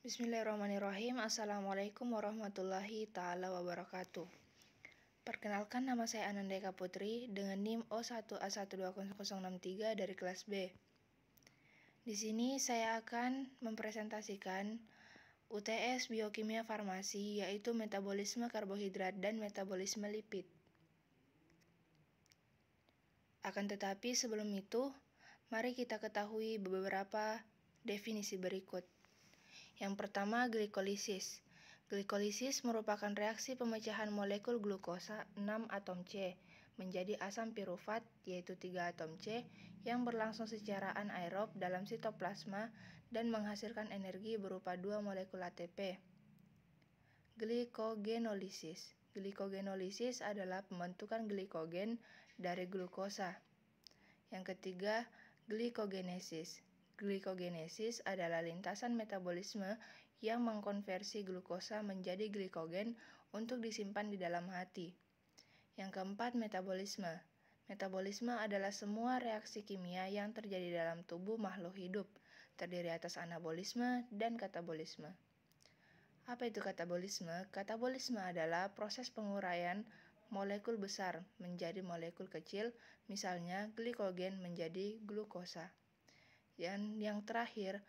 Bismillahirrahmanirrahim. Assalamualaikum warahmatullahi ta'ala wabarakatuh. Perkenalkan, nama saya Anandika Putri dengan NIM O1A12063 dari kelas B. Di sini saya akan mempresentasikan UTS Biokimia Farmasi, yaitu metabolisme karbohidrat dan metabolisme lipid. Akan tetapi sebelum itu, mari kita ketahui beberapa definisi berikut. Yang pertama, glikolisis. Glikolisis merupakan reaksi pemecahan molekul glukosa 6 atom C menjadi asam pirufat, yaitu 3 atom C, yang berlangsung secara anaerob dalam sitoplasma dan menghasilkan energi berupa 2 molekul ATP. Glikogenolisis. Glikogenolisis adalah pembentukan glikogen dari glukosa. Yang ketiga, glikogenesis. Glikogenesis adalah lintasan metabolisme yang mengkonversi glukosa menjadi glikogen untuk disimpan di dalam hati. Yang keempat, metabolisme. Metabolisme adalah semua reaksi kimia yang terjadi dalam tubuh makhluk hidup, terdiri atas anabolisme dan katabolisme. Apa itu katabolisme? Katabolisme adalah proses penguraian molekul besar menjadi molekul kecil, misalnya glikogen menjadi glukosa. Yang terakhir,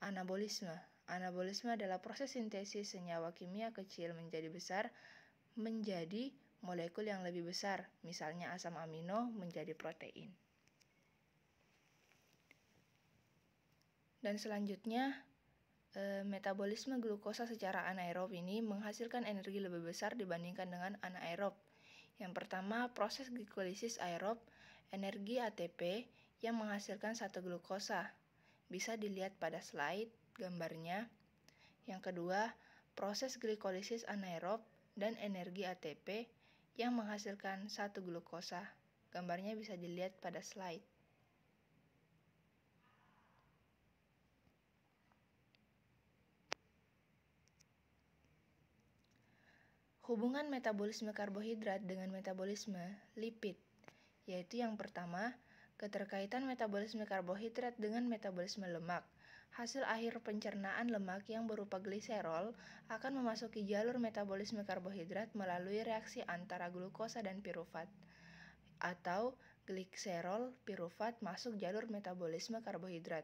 anabolisme. Anabolisme adalah proses sintesis senyawa kimia kecil menjadi besar menjadi molekul yang lebih besar, misalnya asam amino menjadi protein. Dan selanjutnya, metabolisme glukosa secara anaerob ini menghasilkan energi lebih besar dibandingkan dengan anaerob. Yang pertama, proses glikolisis aerob, energi ATP yang menghasilkan satu glukosa. Bisa dilihat pada slide gambarnya. Yang kedua, proses glikolisis anaerob dan energi ATP yang menghasilkan satu glukosa. Gambarnya bisa dilihat pada slide. Hubungan metabolisme karbohidrat dengan metabolisme lipid, yaitu yang pertama, keterkaitan metabolisme karbohidrat dengan metabolisme lemak. Hasil akhir pencernaan lemak yang berupa gliserol akan memasuki jalur metabolisme karbohidrat melalui reaksi antara glukosa dan pirufat, atau gliserol pirufat masuk jalur metabolisme karbohidrat.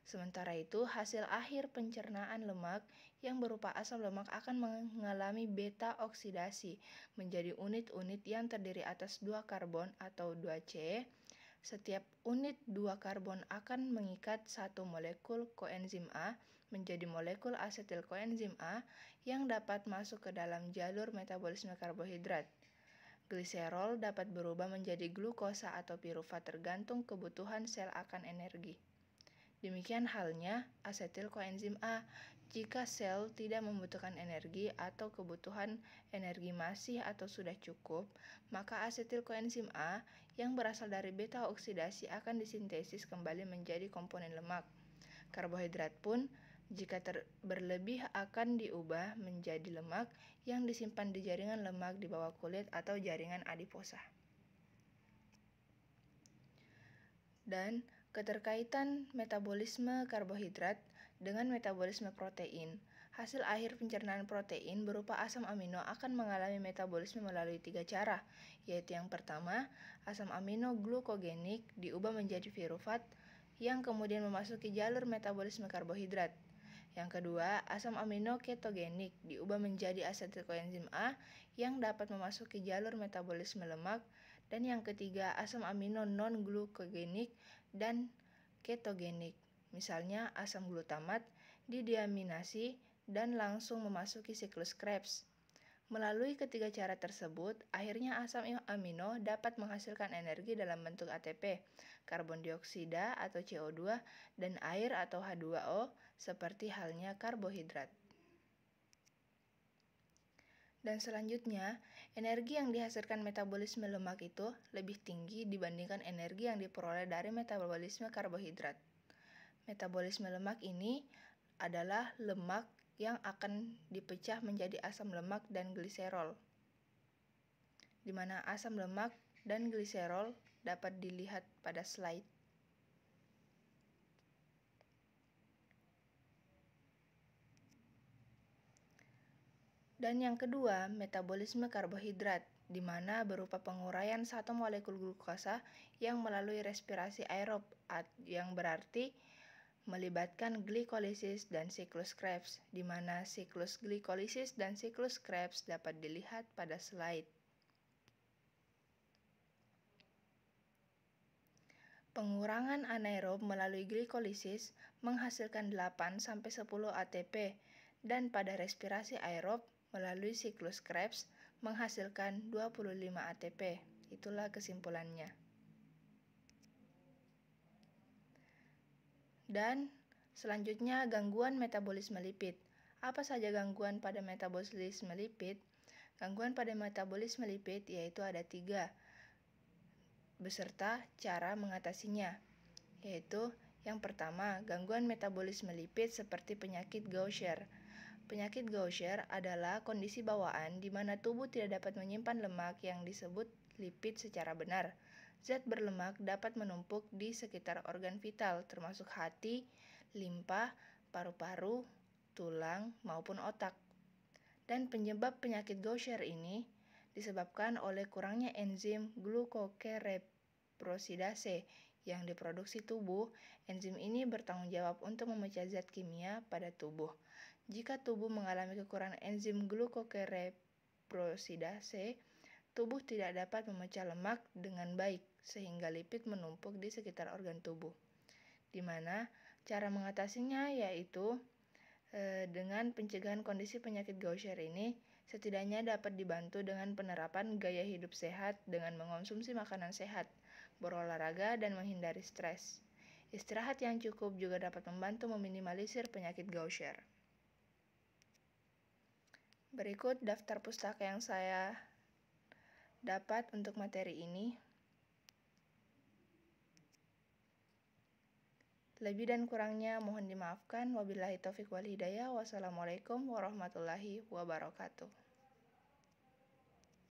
Sementara itu, hasil akhir pencernaan lemak yang berupa asam lemak akan mengalami beta oksidasi menjadi unit-unit yang terdiri atas 2 karbon atau 2C. Setiap unit 2 karbon akan mengikat satu molekul koenzim A menjadi molekul asetil koenzim A yang dapat masuk ke dalam jalur metabolisme karbohidrat. Gliserol dapat berubah menjadi glukosa atau pirufat tergantung kebutuhan sel akan energi. Demikian halnya asetil koenzim A. Jika sel tidak membutuhkan energi atau kebutuhan energi masih atau sudah cukup, maka asetil koenzim A yang berasal dari beta oksidasi akan disintesis kembali menjadi komponen lemak. Karbohidrat pun jika berlebih akan diubah menjadi lemak yang disimpan di jaringan lemak di bawah kulit atau jaringan adiposa. Dan keterkaitan metabolisme karbohidrat dengan metabolisme protein. Hasil akhir pencernaan protein berupa asam amino akan mengalami metabolisme melalui 3 cara, yaitu yang pertama, asam amino glukogenik diubah menjadi pirufat yang kemudian memasuki jalur metabolisme karbohidrat. Yang kedua, asam amino ketogenik diubah menjadi asetil koenzim A yang dapat memasuki jalur metabolisme lemak. Dan yang ketiga, asam amino non-glukogenik dan ketogenik. Misalnya asam glutamat dideaminasi dan langsung memasuki siklus Krebs. Melalui ketiga cara tersebut, akhirnya asam amino dapat menghasilkan energi dalam bentuk ATP, karbon dioksida atau CO2, dan air atau H2O, seperti halnya karbohidrat. Dan selanjutnya, energi yang dihasilkan metabolisme lemak itu lebih tinggi dibandingkan energi yang diperoleh dari metabolisme karbohidrat. Metabolisme lemak ini adalah lemak yang akan dipecah menjadi asam lemak dan gliserol, di mana asam lemak dan gliserol dapat dilihat pada slide. Dan yang kedua, metabolisme karbohidrat, di mana berupa penguraian satu molekul glukosa yang melalui respirasi aerob, yang berarti melibatkan glikolisis dan siklus Krebs, di mana siklus glikolisis dan siklus Krebs dapat dilihat pada slide. Pengurangan anaerob melalui glikolisis menghasilkan 8-10 ATP, dan pada respirasi aerob melalui siklus Krebs menghasilkan 25 ATP. Itulah kesimpulannya. Dan selanjutnya gangguan metabolisme lipid. Apa saja gangguan pada metabolisme lipid? Gangguan pada metabolisme lipid yaitu ada 3, beserta cara mengatasinya, yaitu yang pertama, gangguan metabolisme lipid seperti penyakit Gaucher. Penyakit Gaucher adalah kondisi bawaan di mana tubuh tidak dapat menyimpan lemak yang disebut lipid secara benar. Zat berlemak dapat menumpuk di sekitar organ vital termasuk hati, limpa, paru-paru, tulang, maupun otak. Dan penyebab penyakit Gaucher ini disebabkan oleh kurangnya enzim glukokereprosidase yang diproduksi tubuh. Enzim ini bertanggung jawab untuk memecah zat kimia pada tubuh. Jika tubuh mengalami kekurangan enzim glukokereprosidase, tubuh tidak dapat memecah lemak dengan baik sehingga lipid menumpuk di sekitar organ tubuh. Di mana cara mengatasinya yaitu dengan pencegahan kondisi penyakit Gaucher ini setidaknya dapat dibantu dengan penerapan gaya hidup sehat dengan mengonsumsi makanan sehat, berolahraga, dan menghindari stres. Istirahat yang cukup juga dapat membantu meminimalisir penyakit Gaucher. Berikut daftar pustaka yang saya dapat untuk materi ini. Lebih dan kurangnya mohon dimaafkan. Wabillahi taufiq wal hidayah. Wassalamualaikum warahmatullahi wabarakatuh.